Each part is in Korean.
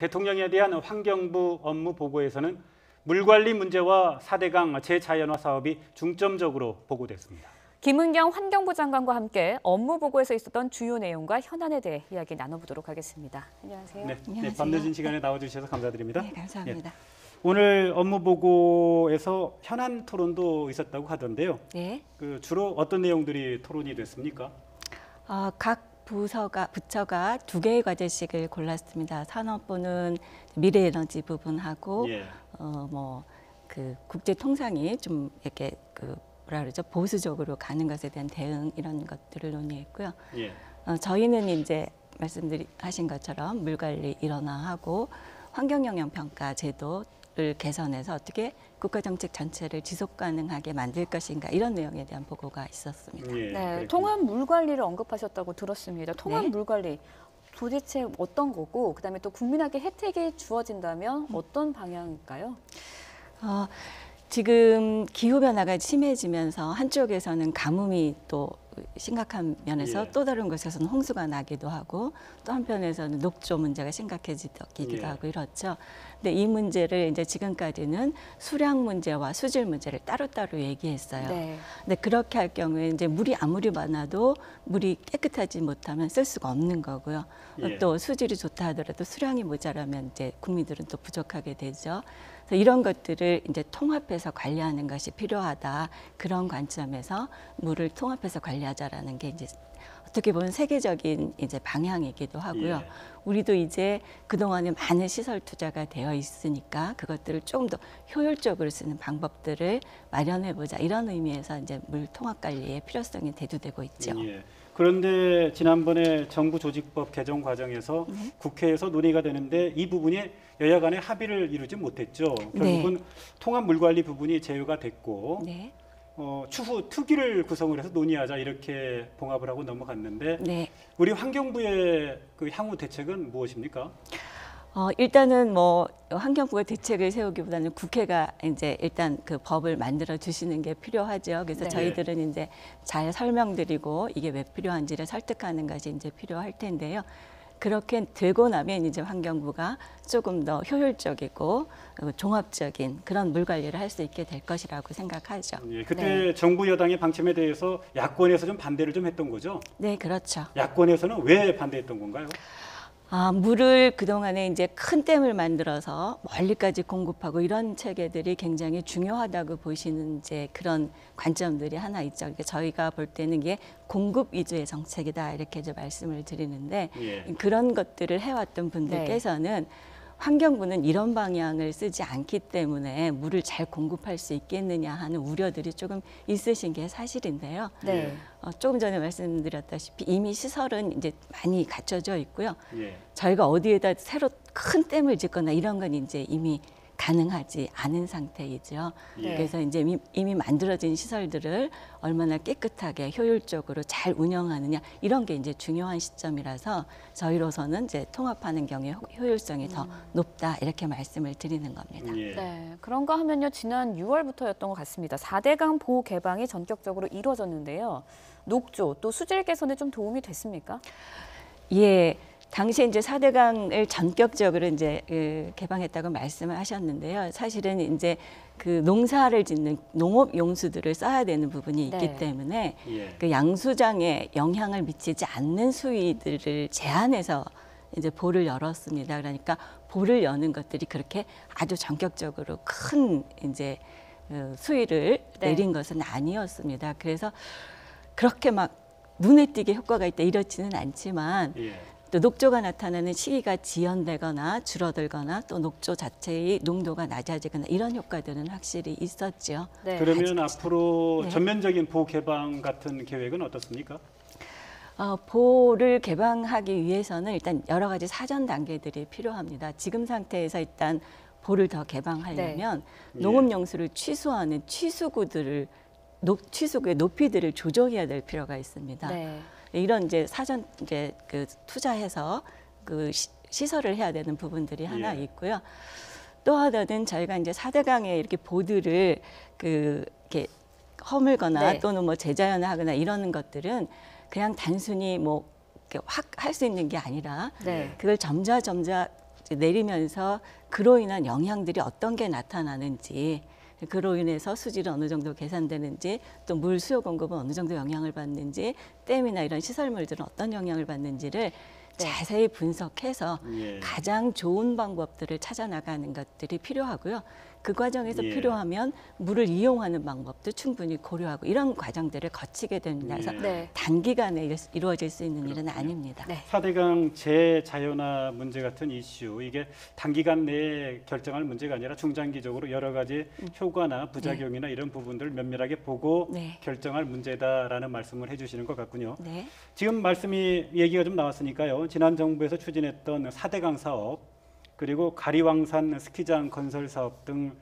대통령에 대한 환경부 업무 보고에서는 물관리 문제와 4대강 재자연화 사업이 중점적으로 보고됐습니다. 김은경 환경부 장관과 함께 업무 보고에서 있었던 주요 내용과 현안에 대해 이야기 나눠보도록 하겠습니다. 안녕하세요. 네, 밤늦은 시간에 나와주셔서 감사드립니다. 네, 감사합니다. 예. 오늘 업무 보고에서 현안 토론도 있었다고 하던데요. 네. 주로 어떤 내용들이 토론이 됐습니까? 각 부처가 2개의 과제씩을 골랐습니다. 산업부는 미래에너지 부분하고 예. 국제 통상이 좀 이렇게 보수적으로 가는 것에 대한 대응 이런 것들을 논의했고요. 예. 저희는 이제 말씀하신 것처럼 물관리 일원화하고 환경영향평가 제도를 개선해서 어떻게 국가정책 전체를 지속 가능하게 만들 것인가 이런 내용에 대한 보고가 있었습니다. 예, 네, 통합 물관리를 언급하셨다고 들었습니다. 통합 네. 물관리 도대체 어떤 거고, 그다음에 또 국민에게 혜택이 주어진다면 어떤 방향일까요? 지금 기후변화가 심해지면서 한쪽에서는 가뭄이 또 심각한 면에서 예. 또 다른 곳에서는 홍수가 나기도 하고 또 한편에서는 녹조 문제가 심각해지기도 예. 하고 이렇죠. 근데 이 문제를 이제 지금까지는 수량 문제와 수질 문제를 따로따로 얘기했어요. 네. 근데 그렇게 할 경우에 이제 물이 아무리 많아도 물이 깨끗하지 못하면 쓸 수가 없는 거고요. 예. 또 수질이 좋다 하더라도 수량이 모자라면 이제 국민들은 또 부족하게 되죠. 그래서 이런 것들을 이제 통합해서 관리하는 것이 필요하다. 그런 관점에서 물을 통합해서 관리하자라는 게 이제 어떻게 보면 세계적인 이제 방향이기도 하고요. 예. 우리도 이제 그동안에 많은 시설 투자가 되어 있으니까 그것들을 조금 더 효율적으로 쓰는 방법들을 마련해 보자. 이런 의미에서 이제 물 통합 관리의 필요성이 대두되고 있죠. 예. 그런데 지난번에 정부 조직법 개정 과정에서 국회에서 논의가 되는데 이 부분이 여야 간의 합의를 이루지 못했죠. 결국은 통합 물관리 부분이 제외가 됐고 네. 추후 특위를 구성을 해서 논의하자 이렇게 봉합을 하고 넘어갔는데 네. 우리 환경부의 그 향후 대책은 무엇입니까? 일단은 환경부가 대책을 세우기보다는 국회가 이제 일단 그 법을 만들어 주시는 게 필요하죠. 그래서 네. 저희들은 이제 잘 설명드리고 이게 왜 필요한지를 설득하는 것이 이제 필요할 텐데요. 그렇게 되고 나면 이제 환경부가 조금 더 효율적이고 종합적인 그런 물 관리를 할 수 있게 될 것이라고 생각하죠. 예, 그때 네. 정부 여당의 방침에 대해서 야권에서 좀 반대를 좀 했던 거죠. 네, 그렇죠. 야권에서는 왜 반대했던 건가요? 물을 그동안에 이제 큰 댐을 만들어서 멀리까지 공급하고 이런 체계들이 굉장히 중요하다고 보시는 이제 그런 관점들이 하나 있죠. 그러니까 저희가 볼 때는 이게 공급 위주의 정책이다 이렇게 이제 말씀을 드리는데 예. 그런 것들을 해왔던 분들께서는 환경부는 이런 방향을 쓰지 않기 때문에 물을 잘 공급할 수 있겠느냐 하는 우려들이 조금 있으신 게 사실인데요. 네. 조금 전에 말씀드렸다시피 이미 시설은 이제 많이 갖춰져 있고요. 예. 저희가 어디에다 새로 큰 댐을 짓거나 이런 건 이제 이미 가능하지 않은 상태이죠. 예. 그래서 이제 이미 만들어진 시설들을 얼마나 깨끗하게 효율적으로 잘 운영하느냐 이런 게 이제 중요한 시점이라서 저희로서는 이제 통합하는 경우에 효율성이 더 높다 이렇게 말씀을 드리는 겁니다. 예. 네, 그런가 하면요. 지난 6월부터였던 것 같습니다. 4대강 보호 개방이 전격적으로 이루어졌는데요. 녹조 또 수질 개선에 좀 도움이 됐습니까? 예. 당시에 이제 4대강을 전격적으로 이제 개방했다고 말씀을 하셨는데요. 사실은 이제 그 농사를 짓는 농업 용수들을 써야 되는 부분이 있기 네. 때문에 예. 그 양수장에 영향을 미치지 않는 수위들을 제한해서 이제 보를 열었습니다. 그러니까 보를 여는 것들이 그렇게 아주 전격적으로 큰 이제 수위를 네. 내린 것은 아니었습니다. 그래서 그렇게 막 눈에 띄게 효과가 있다 이렇지는 않지만 예. 또 녹조가 나타나는 시기가 지연되거나 줄어들거나 또 녹조 자체의 농도가 낮아지거나 이런 효과들은 확실히 있었죠. 네. 그러면 앞으로 네. 전면적인 보호 개방 같은 계획은 어떻습니까? 보를 개방하기 위해서는 일단 여러 가지 사전 단계들이 필요합니다. 지금 상태에서 일단 보를 더 개방하려면 네. 농업용수를 취수하는 취수구의 높이들을 조정해야 될 필요가 있습니다. 네. 이런 이제 사전 이제 그 투자해서 그 시설을 해야 되는 부분들이 하나 예. 있고요. 또 하나는 저희가 이제 4대강에 이렇게 보드를 이렇게 허물거나 네. 또는 뭐 재자연화하거나 이러는 것들은 그냥 단순히 뭐 확 할 수 있는 게 아니라 네. 그걸 점자 내리면서 그로 인한 영향들이 어떤 게 나타나는지, 그로 인해서 수질은 어느 정도 개선되는지, 또 물 수요 공급은 어느 정도 영향을 받는지, 댐이나 이런 시설물들은 어떤 영향을 받는지를 자세히 분석해서 예. 가장 좋은 방법들을 찾아 나가는 것들이 필요하고요. 그 과정에서 예. 필요하면 물을 이용하는 방법도 충분히 고려하고 이런 과정들을 거치게 됩니다. 그래서 예. 네. 단기간에 이루어질 수 있는 일은 그렇군요. 아닙니다. 네. 4대강 재자연화 문제 같은 이슈, 이게 단기간 내에 결정할 문제가 아니라 중장기적으로 여러 가지 효과나 부작용이나 이런 부분들을 면밀하게 보고 네. 결정할 문제다라는 말씀을 해주시는 것 같군요. 네. 지금 얘기가 좀 나왔으니까요. 지난 정부에서 추진했던 4대강 사업, 그리고 가리왕산 스키장 건설 사업 등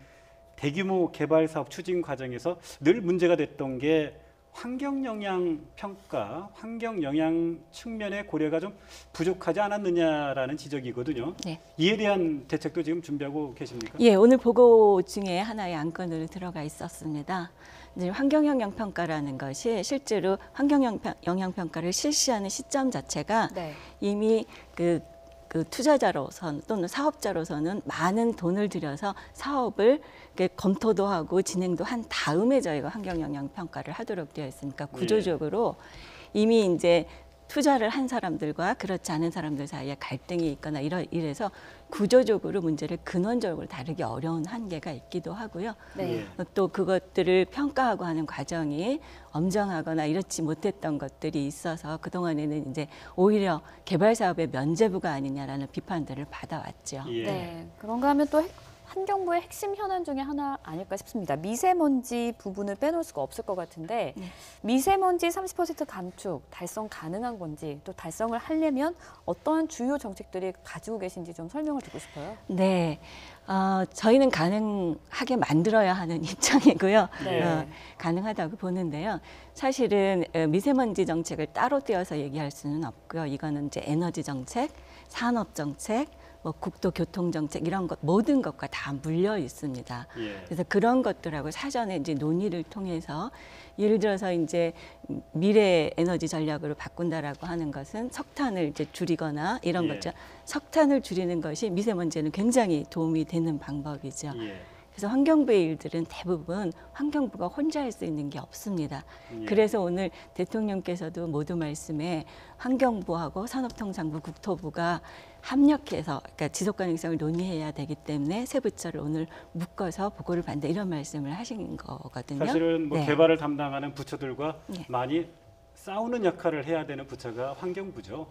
대규모 개발 사업 추진 과정에서 늘 문제가 됐던 게 환경 영향 평가, 환경 영향 측면의 고려가 좀 부족하지 않았느냐라는 지적이거든요. 네. 이에 대한 대책도 지금 준비하고 계십니까? 예, 오늘 보고 중에 하나의 안건으로 들어가 있었습니다. 이제 환경 영향 평가라는 것이 실제로 환경 영향 평가를 실시하는 시점 자체가 네. 이미 그 투자자로선 또는 사업자로서는 많은 돈을 들여서 사업을 검토도 하고 진행도 한 다음에 저희가 환경 영향 평가를 하도록 되어 있으니까 구조적으로 이미 이제 투자를 한 사람들과 그렇지 않은 사람들 사이에 갈등이 있거나 이래서 구조적으로 문제를 근원적으로 다루기 어려운 한계가 있기도 하고요. 네. 예. 또 그것들을 평가하고 하는 과정이 엄정하거나 이렇지 못했던 것들이 있어서 그동안에는 이제 오히려 개발 사업의 면죄부가 아니냐라는 비판들을 받아왔죠. 예. 네. 그런가 하면 또 환경부의 핵심 현안 중에 하나 아닐까 싶습니다. 미세먼지 부분을 빼놓을 수가 없을 것 같은데 미세먼지 30% 감축 달성 가능한 건지, 또 달성을 하려면 어떠한 주요 정책들이 가지고 계신지 좀 설명을 듣고 싶어요. 네, 저희는 가능하게 만들어야 하는 입장이고요. 네. 가능하다고 보는데요. 사실은 미세먼지 정책을 따로 떼어서 얘기할 수는 없고요. 이거는 이제 에너지 정책, 산업 정책, 뭐 국도 교통 정책 이런 것 모든 것과 다 물려 있습니다. 예. 그래서 그런 것들하고 사전에 이제 논의를 통해서 예를 들어서 이제 미래 에너지 전략으로 바꾼다라고 하는 것은 석탄을 이제 줄이거나 이런 예. 거죠. 석탄을 줄이는 것이 미세먼지에는 굉장히 도움이 되는 방법이죠. 예. 그래서 환경부의 일들은 대부분 환경부가 혼자 할 수 있는 게 없습니다. 예. 그래서 오늘 대통령께서도 모두 말씀에 환경부하고 산업통상부, 국토부가 합력해서 그러니까 지속가능성을 논의해야 되기 때문에 세 부처를 오늘 묶어서 보고를 받는다 이런 말씀을 하신 거거든요. 사실은 뭐 네. 개발을 담당하는 부처들과 네. 많이 싸우는 역할을 해야 되는 부처가 환경부죠.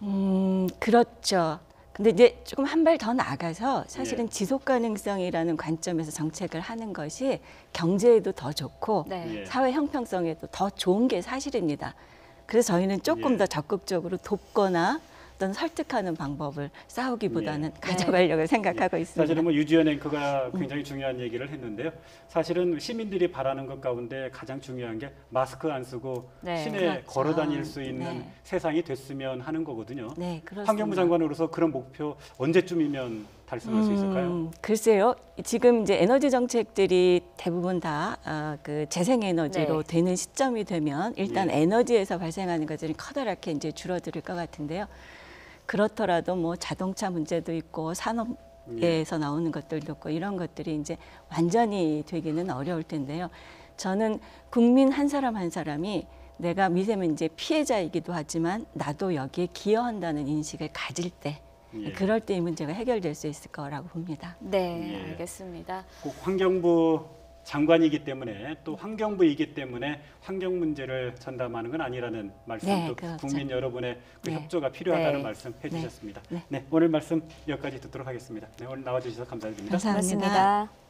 그렇죠. 근데 이제 조금 한 발 더 나가서 사실은 예. 지속 가능성이라는 관점에서 정책을 하는 것이 경제에도 더 좋고 네. 예. 사회 형평성에도 더 좋은 게 사실입니다. 그래서 저희는 조금 예. 더 적극적으로 돕거나 어떤 설득하는 방법을 싸우기보다는 예. 가져가려고 생각하고 있습니다. 사실은 뭐 유지연 앵커가 굉장히 중요한 얘기를 했는데요. 사실은 시민들이 바라는 것 가운데 가장 중요한 게 마스크 안 쓰고 네. 시내 그렇죠. 걸어 다닐 수 있는 네. 세상이 됐으면 하는 거거든요. 네, 그렇습니다. 환경부 장관으로서 그런 목표 언제쯤이면 달성할 수 있을까요? 글쎄요. 지금 이제 에너지 정책들이 대부분 다 그 재생에너지로 네. 되는 되는 시점이 되면 일단 예. 에너지에서 발생하는 것들이 커다랗게 이제 줄어들 것 같은데요. 그렇더라도 뭐 자동차 문제도 있고 산업에서 나오는 것들도 있고 이런 것들이 이제 완전히 되기는 어려울 텐데요. 저는 국민 한 사람 한 사람이 내가 미세먼지 피해자이기도 하지만 나도 여기에 기여한다는 인식을 가질 때 예. 그럴 때 이 문제가 해결될 수 있을 거라고 봅니다. 네, 예. 알겠습니다. 꼭 환경부 장관이기 때문에 또 환경부이기 때문에 환경 문제를 전담하는 건 아니라는 말씀도 네, 그렇죠. 국민 여러분의 그 네. 협조가 필요하다는 네. 말씀 해주셨습니다. 네. 네, 오늘 말씀 여기까지 듣도록 하겠습니다. 네, 오늘 나와주셔서 감사드립니다. 감사합니다. 고맙습니다.